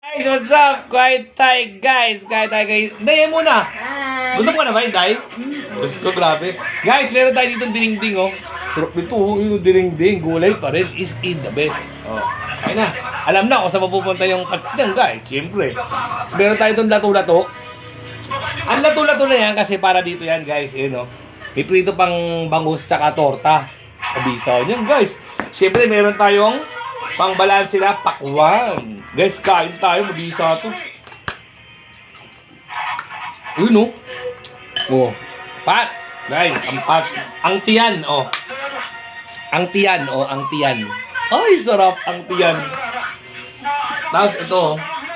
Guys, what's up? Quiet tayo guys. Day, muna. Hi! Gutom ka na ba, Day? Diyos ko, grabe. Guys, meron tayo dito dinding, oh. Sarap nito, oh. Yung dinding, gulay pa rin is in the best. Oh. Kaya na. Alam na kung saan mapupunta yung cuts niyan, guys. Siyempre. So, meron tayo itong lato-lato. Ang lato-lato na yan kasi para dito yan, guys. Yun, oh. May prito pang bangus tsaka torta. Kabisa niyan, guys. Siyempre, meron tayong pangbalanse na pakwan. Guys, kain tayo. Mabisa to. Yun, oh. Oh. Pats. Guys, ang pats. Ang tiyan, oh. Ang tiyan, oh. Ang tiyan. Ay, sarap ang tiyan. Tapos ito, oh.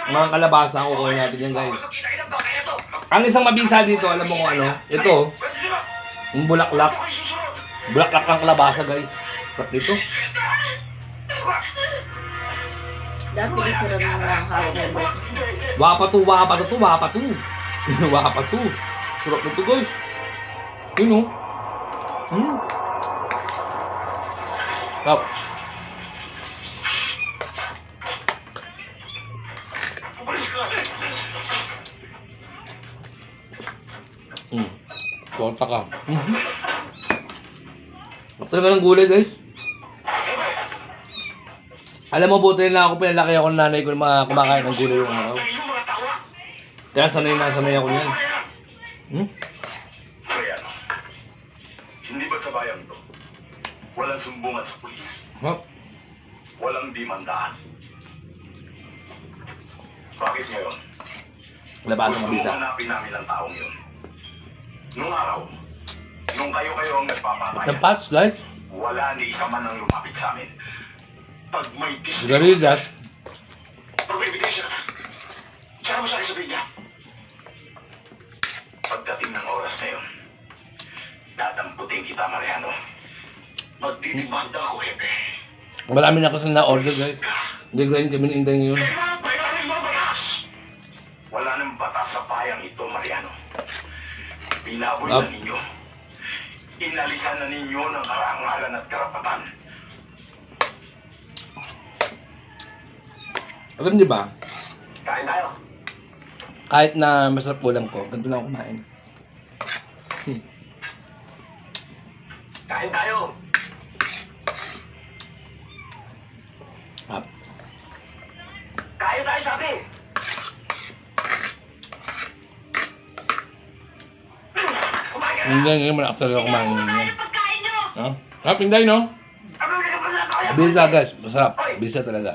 Mga kalabasa. Kukuha natin yan, guys. Ang isang mabisa dito, alam mo kung ano? Ito, yung bulaklak. Bulaklak ng kalabasa, guys. Sarap dito. Dati dito rin mga nakakawin. Wapa to. Wapa to. Sarap nito, guys. Yun, oh. Sarap. Torta ka. Talaga ng gulay, guys. Alam mo, buti na ako pinalaki ako ng nanay ko na kumakain ng gulay yung araw. Kaya sanay ako niyan. Hindi ba sa bayan to? Walang sumbungan sa pulis. Walang dimandaan. Bakit ngayon? Labas Gusto mo mo mabisa. hanapin namin ang taong yun. Nung araw, nung kayo ang nagpapatayan, The pots, guys. wala ni isa man ang lumapit sa amin. Pag may Sigarilyas. pag may ebidensya ka, tsaka mo sa akin sabihin niya. Pagdating ng oras na yun, dadamputin kita, Mariano. Magdidimanda ako, Hepe. Marami na kasi na-order, guys. Hindi ko rin kami na-inday ngayon. Kailangan mo batas. Wala nang batas sa bayang ito, Mariano. Binaboy na ninyo. Inalisan na ninyo ng karangalan at karapatan. Alam niyo ba, Kain tayo. kahit na masarap ulam ko, ganito lang ako kumain. Kain tayo. Up. Kain tayo, sabi. Kumain ka na. Ngayon, malakas talaga kumain ngayon. Sarap, hindi, no? Bisa, guys. Masarap. Bisa talaga.